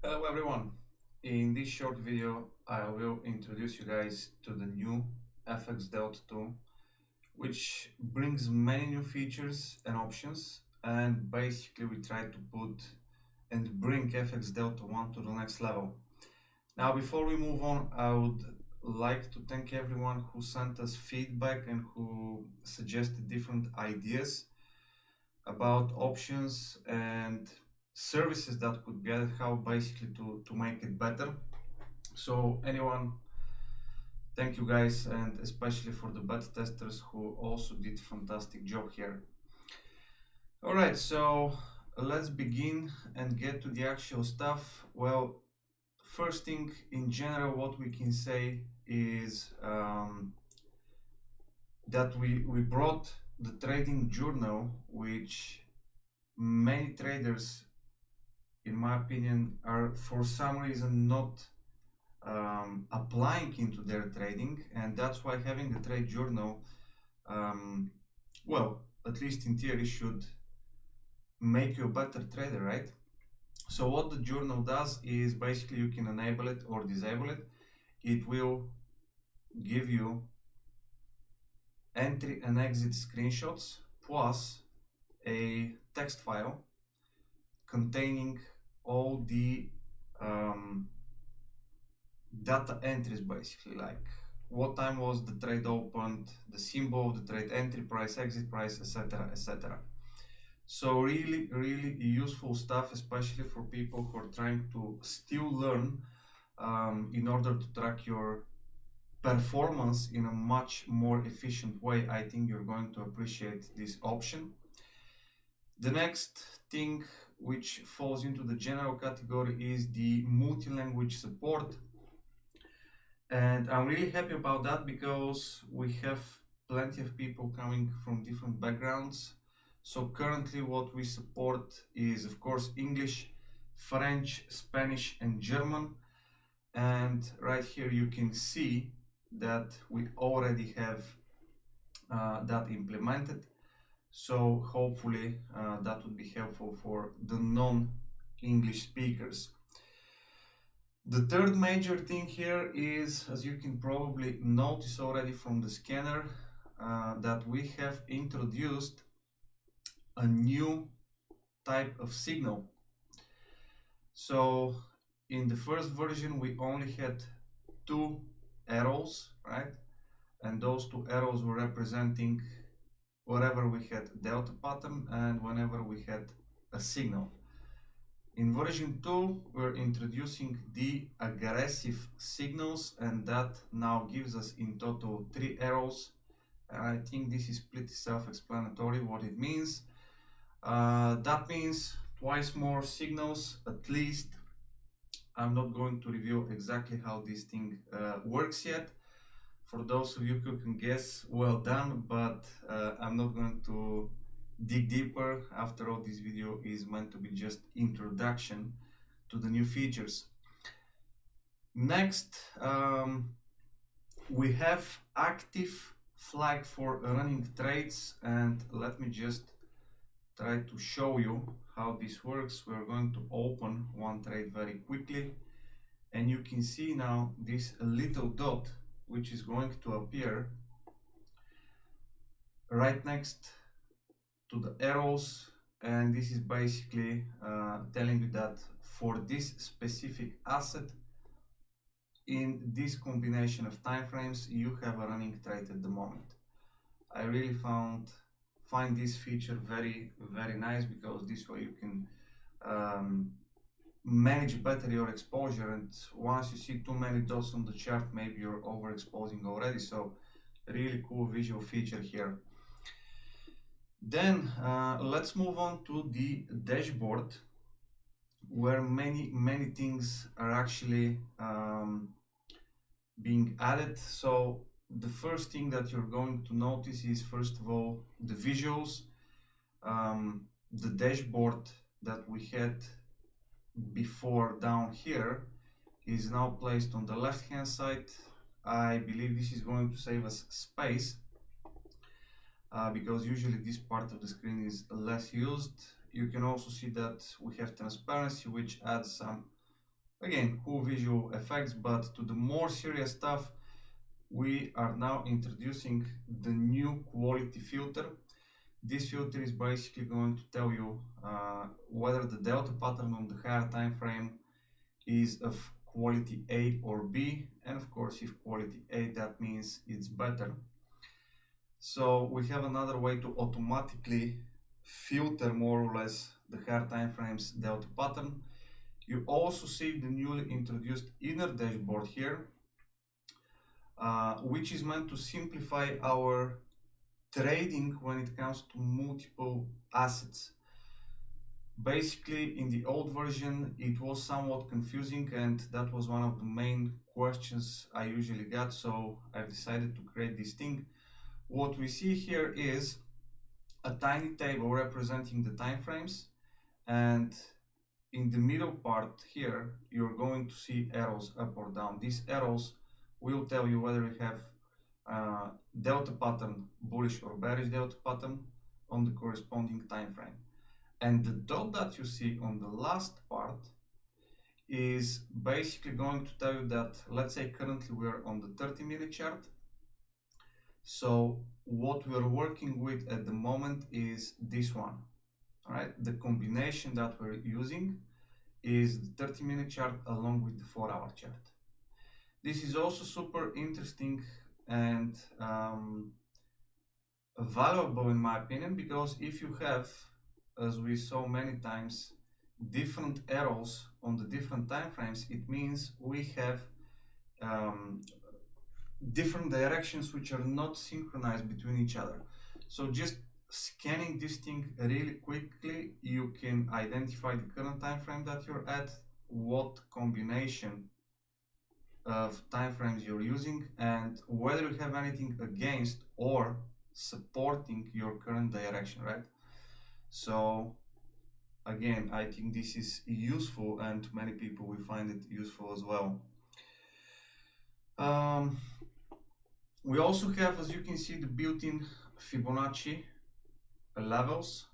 Hello everyone. In this short video I will introduce you guys to the new FX Delta 2, which brings many new features and options, and basically we try to put and bring FX Delta 1 to the next level. Now before we move on, I would like to thank everyone who sent us feedback and who suggested different ideas about options and services that could be added, how basically to make it better. So anyone, thank you guys, and especially for the beta testers who also did fantastic job here. All right, so let's begin and get to the actual stuff. Well, first thing in general, what we can say is that we brought the trading journal, which many traders, in my opinion, are for some reason not applying into their trading, and that's why having a trade journal, well, at least in theory, should make you a better trader, right? So what the journal does is basically you can enable it or disable it. It will give you entry and exit screenshots plus a text file containing all the data entries, basically like what time was the trade opened, the symbol of the trade, entry price, exit price, etc, etc. So really useful stuff, especially for people who are trying to still learn in order to track your performance in a much more efficient way. I think you're going to appreciate this option. The next thing which falls into the general category is the multi-language support. And I'm really happy about that because we have plenty of people coming from different backgrounds. So currently what we support is, of course, English, French, Spanish, and German. And right here you can see that we already have that implemented. So hopefully that would be helpful for the non-English speakers. The third major thing here is, as you can probably notice already from the scanner, that we have introduced a new type of signal. So in the first version we only had two arrows, right? And those two arrows were representing wherever we had delta pattern and whenever we had a signal. In version 2, we're introducing the aggressive signals, and that now gives us in total 3 arrows. And I think this is pretty self-explanatory what it means. That means twice more signals at least. I'm not going to reveal exactly how this thing works yet. For those of you who can guess, well done, but I'm not going to dig deeper. After all, this video is meant to be just introduction to the new features. Next, we have active flag for running trades, and let me just try to show you how this works. We're going to open one trade very quickly, and you can see now this little dot which is going to appear right next to the arrows, and this is basically telling you that for this specific asset in this combination of time frames you have a running trade at the moment. I really find this feature very nice, because this way you can manage better your exposure, and once you see too many dots on the chart, maybe you're overexposing already. So really cool visual feature here. Then let's move on to the dashboard, where many things are actually being added. So the first thing that you're going to notice is, first of all, the visuals. The dashboard that we had before down here is now placed on the left hand side. I believe this is going to save us space, because usually this part of the screen is less used. You can also see that we have transparency, which adds some Again, cool visual effects, but to the more serious stuff, we are now introducing the new quality filter. This filter is basically going to tell you whether the delta pattern on the higher time frame is of quality A or B, and of course if quality A, that means it's better. So we have another way to automatically filter more or less the higher time frames delta pattern. You also see the newly introduced inner dashboard here, which is meant to simplify our trading when it comes to multiple assets. Basically, in the old version, it was somewhat confusing, and that was one of the main questions I usually got, so I decided to create this thing. What we see here is a tiny table representing the time frames, and in the middle part here, you're going to see arrows up or down. These arrows will tell you whether you have delta pattern, bullish or bearish delta pattern on the corresponding time frame. And the dot that you see on the last part is basically going to tell you that, let's say currently we're on the 30-minute chart. So what we're working with at the moment is this one. All right, the combination that we're using is the 30-minute chart along with the 4-hour chart. This is also super interesting and valuable in my opinion, because if you have, as we saw many times, different arrows on the different time frames, it means we have different directions which are not synchronized between each other. So just scanning this thing really quickly, you can identify the current time frame that you're at, what combination of time frames you're using, and whether you have anything against or supporting your current direction, right? So again, I think this is useful, and many people will find it useful as well. We also have, as you can see, the built-in Fibonacci levels,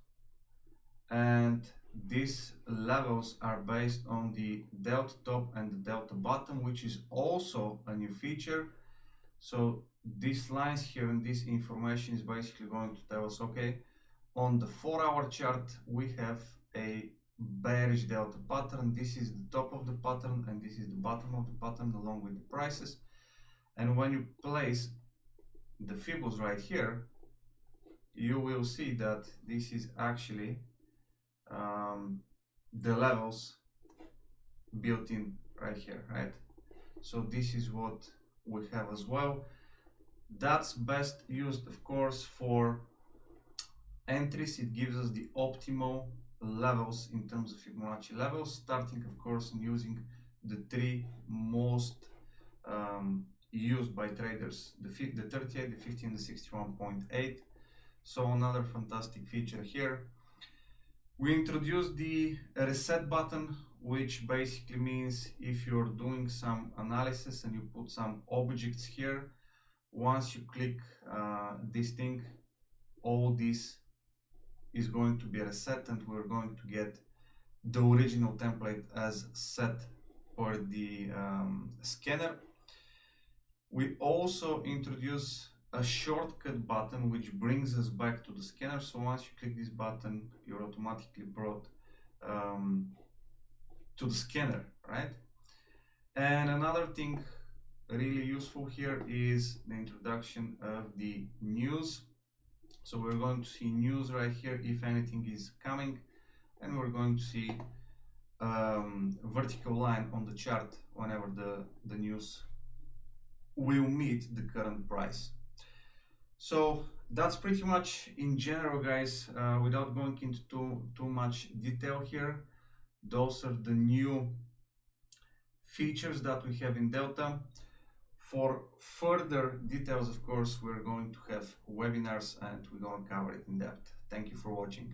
and these levels are based on the delta top and the delta bottom, which is also a new feature. So these lines here and this information is basically going to tell us, okay, on the 4-hour chart we have a bearish delta pattern. This is the top of the pattern and this is the bottom of the pattern along with the prices. And when you place the Fibos right here, you will see that this is actually the levels built in right here, right? So this is what we have as well. That's best used, of course, for entries. It gives us the optimal levels in terms of Fibonacci levels, starting of course and using the 3 most used by traders, the 38, the 50 and the 61.8. So another fantastic feature here. We introduced the reset button, which basically means if you're doing some analysis and you put some objects here, once you click this thing, all this is going to be reset and we're going to get the original template as set for the scanner. We also introduce a shortcut button which brings us back to the scanner. So once you click this button, you're automatically brought to the scanner, right? And another thing really useful here is the introduction of the news. So we're going to see news right here if anything is coming, and we're going to see vertical line on the chart whenever the news will meet the current price. So that's pretty much in general, guys, without going into too much detail here. Those are the new features that we have in Delta. For further details, of course, we're going to have webinars and we're going to cover it in depth. Thank you for watching.